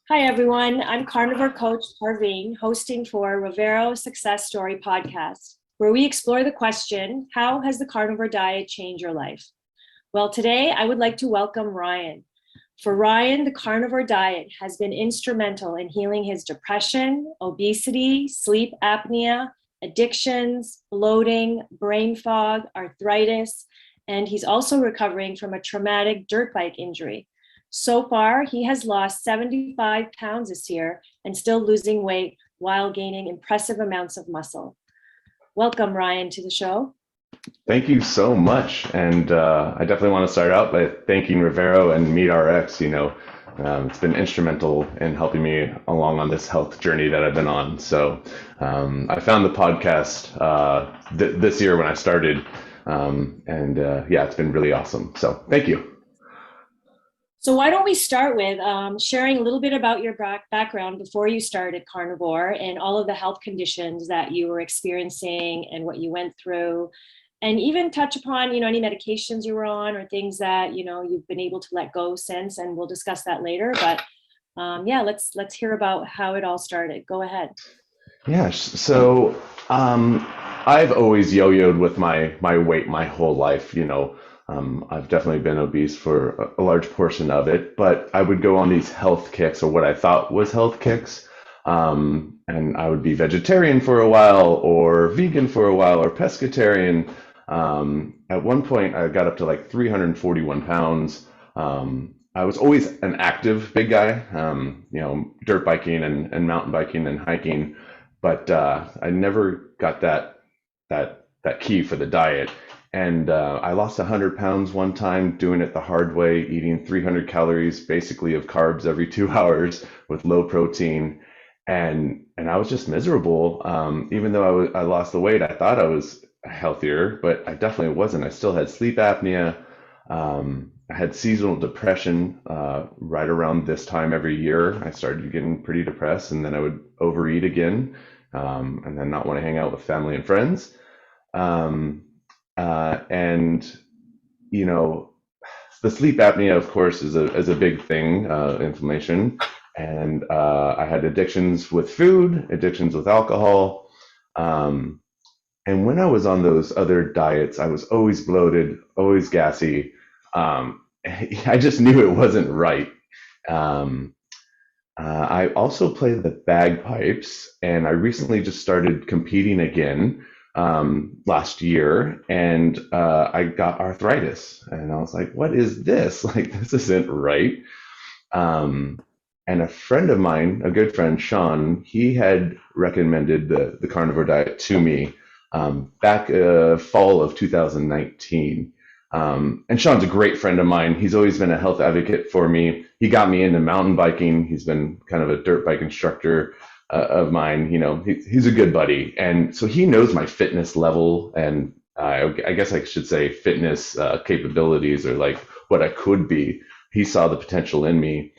Hi, everyone. I'm carnivore coach Parveen, hosting for Revero Success Story podcast, where we explore the question, how has the carnivore diet changed your life? Well, today I would like to welcome Ryan. For Ryan, the carnivore diet has been instrumental in healing his depression, obesity, sleep apnea, addictions, bloating, brain fog, arthritis, and he's also recovering from a traumatic dirt bike injury. So far, he has lost 75 pounds this year and still losing weight while gaining impressive amounts of muscle. Welcome, Ryan, to the show. Thank you so much. And I definitely want to start out by thanking Revero and MeatRx. It's been instrumental in helping me along on this health journey that I've been on. So I found the podcast this year when I started. It's been really awesome. So thank you. So why don't we start with sharing a little bit about your background before you started carnivore and all of the health conditions that you were experiencing and what you went through, and even touch upon, any medications you were on or things that, you've been able to let go since, and we'll discuss that later. But let's hear about how it all started. Go ahead. Yeah, so I've always yo-yoed with my weight my whole life. I've definitely been obese for a large portion of it, but I would go on these health kicks, or what I thought was health kicks. And I would be vegetarian for a while, or vegan for a while, or pescatarian. At one point, I got up to like 341 pounds. I was always an active big guy, dirt biking and mountain biking and hiking, but I never got that key for the diet. And I lost 100 pounds one time doing it the hard way, eating 300 calories basically of carbs every 2 hours with low protein. And I was just miserable. Even though I lost the weight, I thought I was healthier, but I definitely wasn't. I still had sleep apnea. I had seasonal depression right around this time every year. I started getting pretty depressed, and then I would overeat again, and then not want to hang out with family and friends. And the sleep apnea, of course, is a big thing, inflammation. And I had addictions with food, addictions with alcohol. And when I was on those other diets, I was always bloated, always gassy. I just knew it wasn't right. I also play the bagpipes, and I recently just started competing again last year, and I got arthritis, and I was like, "What is this? Like, this isn't right." And a friend of mine, a good friend, Sean, he had recommended the carnivore diet to me back fall of 2019. And Sean's a great friend of mine. He's always been a health advocate for me. He got me into mountain biking. He's been kind of a dirt bike instructor of mine. He's a good buddy. And so he knows my fitness level, and I guess I should say fitness capabilities, or like what I could be. He saw the potential in me.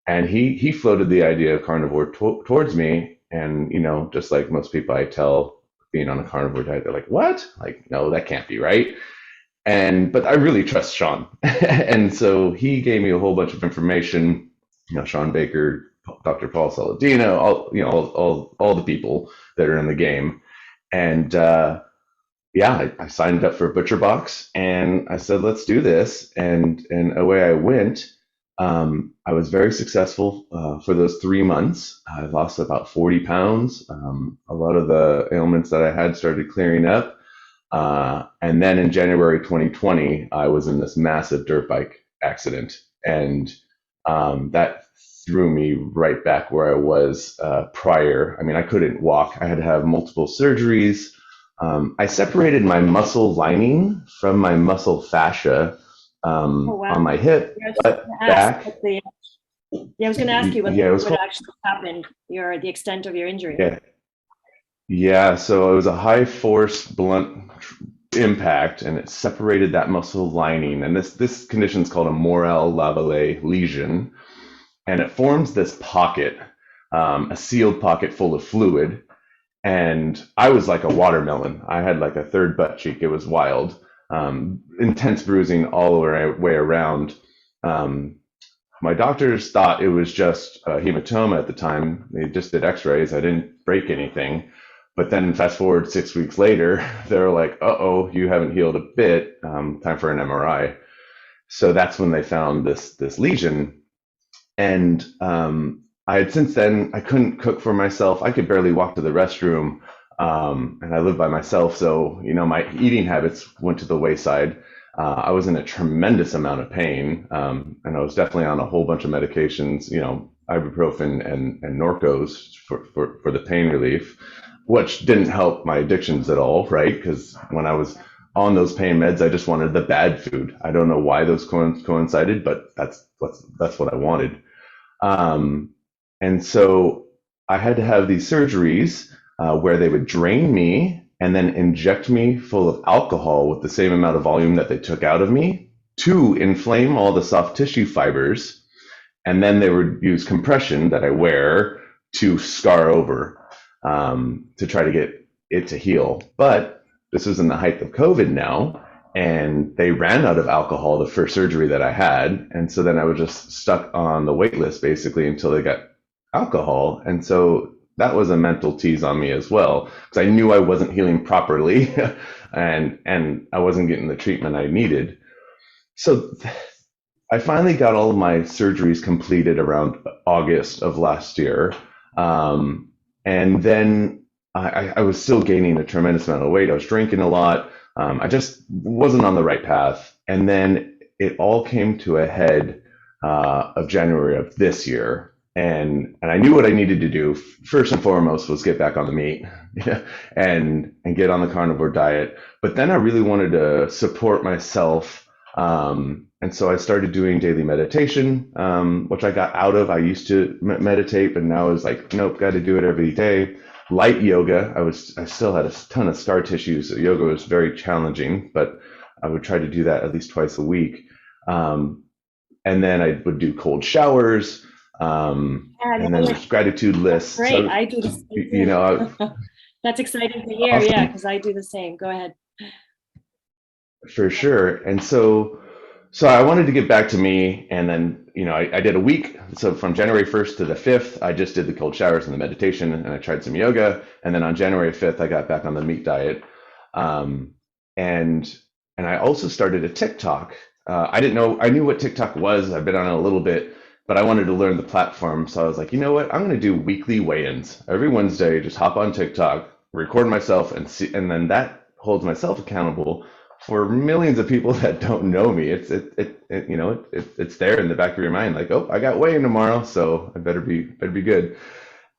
And he floated the idea of carnivore towards me. And, just like most people I tell being on a carnivore diet, they're like, "What? Like, no, that can't be right." But I really trust Sean. And so he gave me a whole bunch of information, ShawnBaker, Dr. Paul Saladino, all the people that are in the game. And I signed up for ButcherBox, and I said, "Let's do this." And away I went. I was very successful for those 3 months. I lost about 40 pounds. A lot of the ailments that I had started clearing up. And then in January 2020, I was in this massive dirt bike accident. And that threw me right back where I was prior. I mean, I couldn't walk. I had to have multiple surgeries. I separated my muscle lining from my muscle fascia on my hip, back. I was going to ask you what actually happened, the extent of your injury. Yeah, so it was a high force blunt impact, and it separated that muscle lining. And this condition is called a Morel-Lavallée lesion, and it forms this pocket, a sealed pocket full of fluid. And I was like a watermelon. I had like a third butt cheek. It was wild. Intense bruising all the way around. my doctors thought it was just a hematoma at the time. They just did x-rays. I didn't break anything. But then fast forward 6 weeks later, they're like, uh-oh, you haven't healed a bit. Time for an MRI. So that's when they found this lesion. And I had since then, I couldn't cook for myself. I could barely walk to the restroom. And I live by myself. So, my eating habits went to the wayside. I was in a tremendous amount of pain. And I was definitely on a whole bunch of medications, ibuprofen and Norcos for the pain relief, which didn't help my addictions at all, right? Because when I was on those pain meds, I just wanted the bad food. I don't know why those coincided, but that's what I wanted. And so I had to have these surgeries where they would drain me and then inject me full of alcohol with the same amount of volume that they took out of me to inflame all the soft tissue fibers. And then they would use compression that I wear to scar over to try to get it to heal. But this was in the height of COVID now, and they ran out of alcohol the first surgery that I had. And so then I was just stuck on the wait list basically until they got alcohol. And so that was a mental tease on me as well, because I knew I wasn't healing properly and I wasn't getting the treatment I needed. So I finally got all of my surgeries completed around August of last year. And then I was still gaining a tremendous amount of weight. I was drinking a lot. I just wasn't on the right path. And then it all came to a head of January of this year. And I knew what I needed to do. First and foremost was get back on the meat and get on the carnivore diet. But then I really wanted to support myself. And so I started doing daily meditation, which I got out of. I used to meditate, but now I was like, nope, got to do it every day. Light yoga. I still had a ton of scar tissue, so yoga was very challenging, but I would try to do that at least twice a week. And then I would do cold showers. And then there's gratitude lists. Great. So, I do the same. That's exciting to hear. Awesome. Yeah, because I do the same. Go ahead. For sure. And so I wanted to get back to me, and then, I did a week. So from January 1st to the 5th, I just did the cold showers and the meditation, and I tried some yoga. And then on January 5th, I got back on the meat diet. And I also started a TikTok. I knew what TikTok was. I've been on it a little bit, but I wanted to learn the platform. So I was like, you know what? I'm going to do weekly weigh-ins every Wednesday. Just hop on TikTok, record myself, and then that holds myself accountable for millions of people that don't know me. It's there in the back of your mind, like, oh, I got weigh-in tomorrow, so I better be good.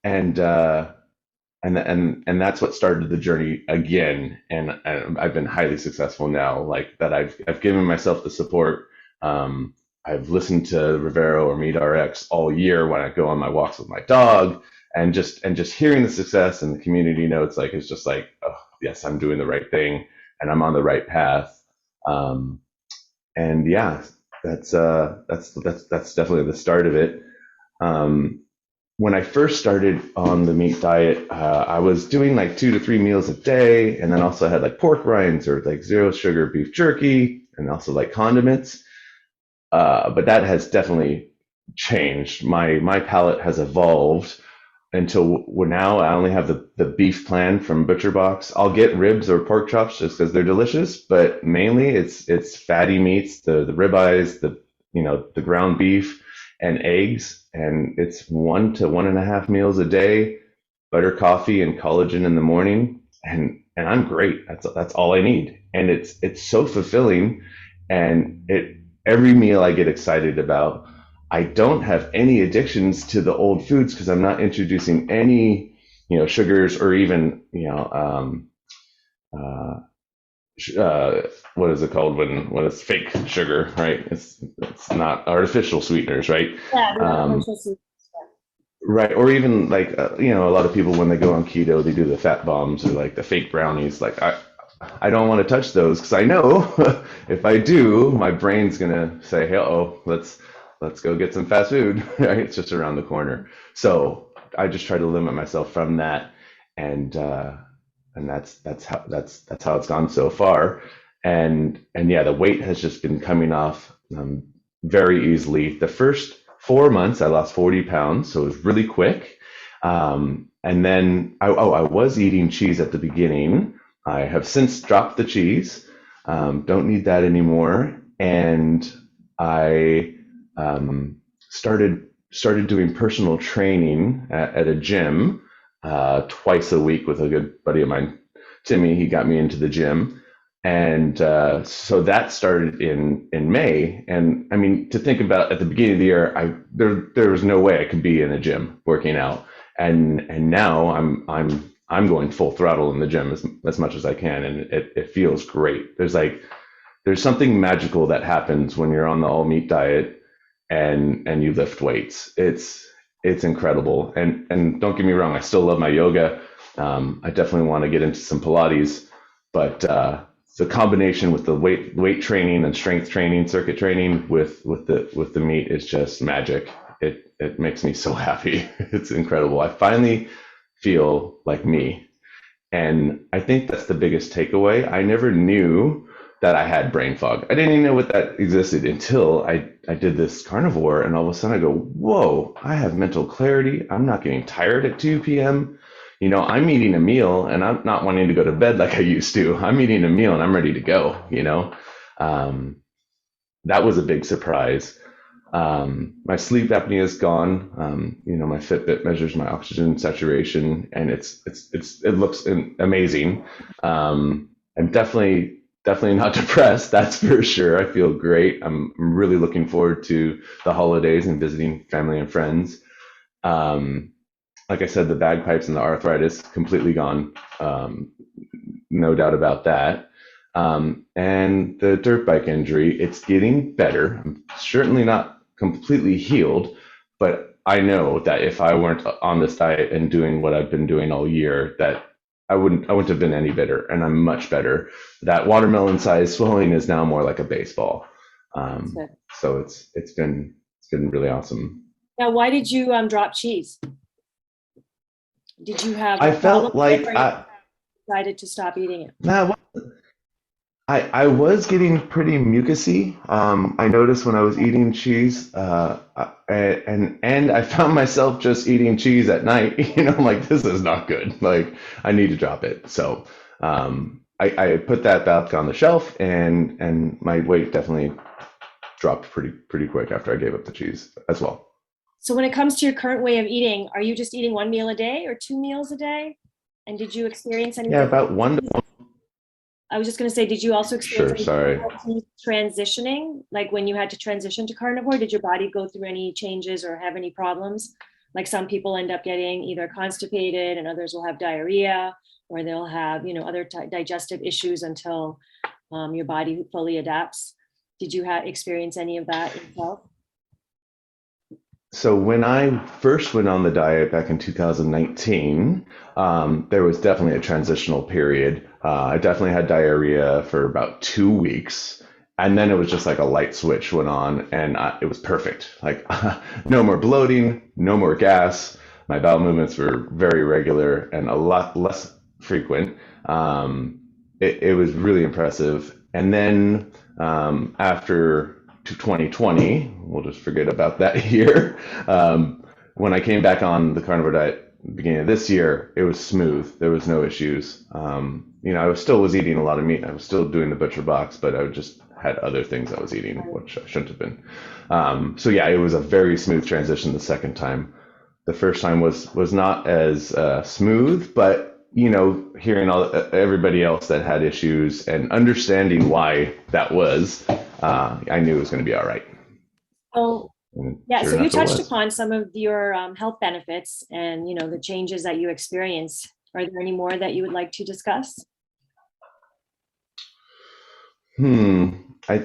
And that's what started the journey again. And I've been highly successful now. Like that, I've given myself the support. I've listened to Revero or MeatRx all year when I go on my walks with my dog, and just hearing the success and the community notes, like it's just like, oh yes, I'm doing the right thing and I'm on the right path. And yeah, that's definitely the start of it. When I first started on the meat diet, I was doing like 2 to 3 meals a day, and then also had like pork rinds or like 0 sugar beef jerky, and also like condiments. But that has definitely changed. My palate has evolved until now I only have the beef plan from Butcher Box. I'll get ribs or pork chops just because they're delicious, but mainly it's fatty meats, the ribeyes, the ground beef and eggs, and it's 1 to 1.5 meals a day, butter, coffee, and collagen in the morning, and I'm great. That's all I need, and it's so fulfilling, and every meal I get excited about. I don't have any addictions to the old foods because I'm not introducing any, sugars or even, what is it called when it's fake sugar, right? It's not artificial sweeteners, right? Yeah, artificial sweeteners. Right, or even like a lot of people when they go on keto, they do the fat bombs or like the fake brownies. Like I don't want to touch those because I know if I do, my brain's gonna say, "Hey, let's go get some fast food." Right? It's just around the corner. So I just try to limit myself from that, and that's how it's gone so far. And yeah, the weight has just been coming off very easily. The first 4 months, I lost 40 pounds. So it was really quick. And then I was eating cheese at the beginning. I have since dropped the cheese. Don't need that anymore. And I started doing personal training at a gym twice a week with a good buddy of mine, Timmy. He got me into the gym, and so that started in May. And I mean, to think about at the beginning of the year, there was no way I could be in a gym working out, and now I'm going full throttle in the gym as much as I can, and it feels great. There's something magical that happens when you're on the all meat diet and you lift weights. It's incredible. And don't get me wrong, I still love my yoga. I definitely want to get into some Pilates, but the combination with the weight training and strength training, circuit training with the meat is just magic. It makes me so happy. It's incredible. I finally feel like me. And I think that's the biggest takeaway. I never knew that I had brain fog. I didn't even know what that existed until I did this carnivore, and all of a sudden I go, whoa, I have mental clarity. I'm not getting tired at 2 p.m. I'm eating a meal and I'm not wanting to go to bed like I used to. I'm eating a meal and I'm ready to go. That was a big surprise. My sleep apnea is gone. My Fitbit measures my oxygen saturation, and it looks amazing. I'm definitely not depressed. That's for sure. I feel great. I'm really looking forward to the holidays and visiting family and friends. Like I said, the bagpipes and the arthritis completely gone. No doubt about that. And the dirt bike injury, it's getting better. I'm certainly not completely healed, but I know that if I weren't on this diet and doing what I've been doing all year, that I wouldn't have been any better, and I'm much better. That watermelon-sized swelling is now more like a baseball. So it's been really awesome. Now, why did you drop cheese? Did you have I felt like I decided to stop eating it? nah, I was getting pretty mucusy. I noticed when I was eating cheese, and I found myself just eating cheese at night. I'm like, this is not good. Like, I need to drop it. So I put that back on the shelf, and my weight definitely dropped pretty quick after I gave up the cheese as well. So when it comes to your current way of eating, are you just eating 1 meal a day or 2 meals a day? And did you experience any? Yeah, about one to one. I was just going to say, did you also experience Sure, any transitioning? Like when you had to transition to carnivore, did your body go through any changes or have any problems? Like some people end up getting either constipated, and others will have diarrhea, or they'll have, other digestive issues until your body fully adapts. Did you experience any of that yourself? So when I first went on the diet back in 2019, there was definitely a transitional period. I definitely had diarrhea for about 2 weeks, and then it was just like a light switch went on, and it was perfect. Like no more bloating, no more gas. My bowel movements were very regular and a lot less frequent. It was really impressive. And then after to 2020, we'll just forget about that year. When I came back on the carnivore diet beginning of this year, it was smooth. There was no issues. I still was eating a lot of meat. I was still doing the butcher box, but I just had other things I was eating, which I shouldn't have been. So yeah, it was a very smooth transition the second time. The first time was not as smooth, but hearing everybody else that had issues and understanding why that was, I knew it was going to be all right. Oh, yeah. Sure So you enough, it touched was. upon some of your health benefits and, the changes that you experienced. Are there any more that you would like to discuss? Hmm. I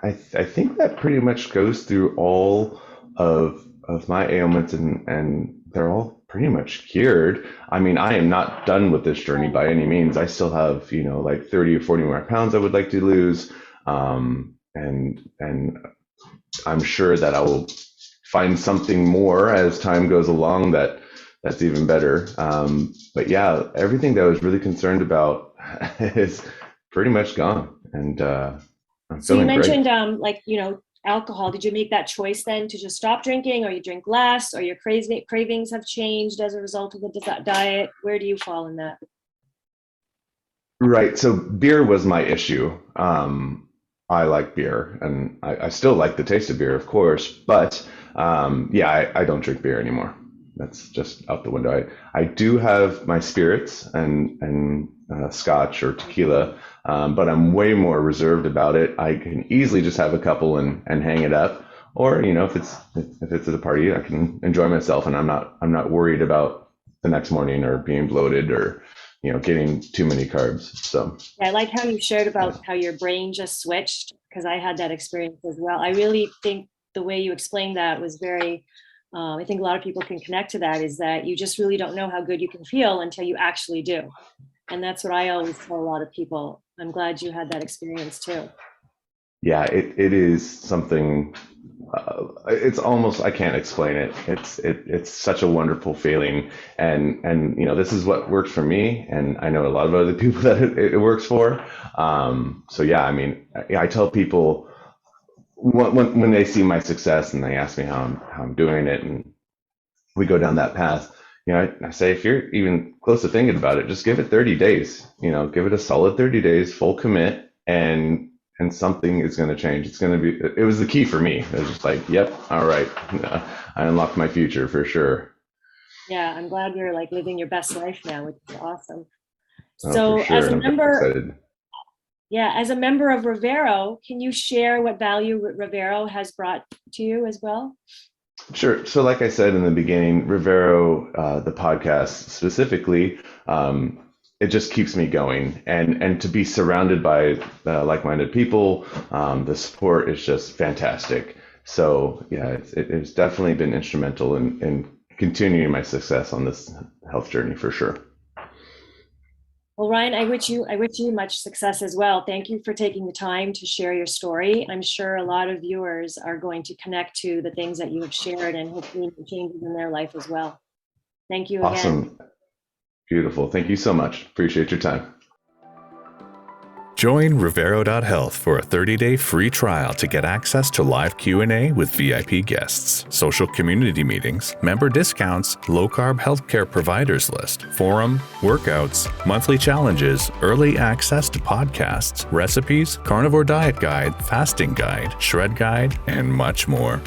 I think that pretty much goes through all of my ailments, and they're all pretty much cured. I mean, I am not done with this journey by any means. I still have, like 30 or 40 more pounds I would like to lose. And I'm sure that I will find something more as time goes along that's even better. But yeah, everything that I was really concerned about is pretty much gone, and I'm So you feeling great. mentioned, alcohol, did you make that choice then to just stop drinking, or you drink less, or your cravings have changed as a result of the diet? Where do you fall in that? Right. So beer was my issue. I like beer, and I still like the taste of beer, of course, but yeah, I don't drink beer anymore. That's just out the window. I do have my spirits and scotch or tequila, but I'm way more reserved about it. I can easily just have a couple and hang it up, or if it's at a party, I can enjoy myself, and I'm not worried about the next morning or being bloated or getting too many carbs. So yeah, I like how you shared about how your brain just switched, because I had that experience as well. I really think the way you explained that was very, I think a lot of people can connect to that, is that you just really don't know how good you can feel until you actually do. And that's what I always tell a lot of people. I'm glad you had that experience too. yeah, it is something. It's almost, I can't explain it. It's such a wonderful feeling, and this is what works for me, and I know a lot of other people that it works for. So yeah, I mean, I tell people when they see my success and they ask me how I'm doing it, and we go down that path. I say, if you're even close to thinking about it, just give it 30 days. Give it a solid 30 days, full commit, and something is going to change. It was the key for me. It was just like, yep, all right. I unlocked my future for sure. Yeah, I'm glad you're like living your best life now, which is awesome. Oh, So for sure. as a I'm very member, excited. yeah, as a member of Revero, can you share what value Revero has brought to you as well? Sure. So like I said in the beginning, Revero, the podcast specifically, it just keeps me going, and to be surrounded by like-minded people, the support is just fantastic. So yeah, it's definitely been instrumental in continuing my success on this health journey for sure. Well, Ryan, I wish you much success as well. Thank you for taking the time to share your story. I'm sure a lot of viewers are going to connect to the things that you have shared and hopefully make changes in their life as well. Thank you again. Awesome. Beautiful. Thank you so much. Appreciate your time. Join Revero.health for a 30-day free trial to get access to live Q&A with VIP guests, social community meetings, member discounts, low-carb healthcare providers list, forum, workouts, monthly challenges, early access to podcasts, recipes, Carnivore Diet Guide, fasting guide, shred guide, and much more.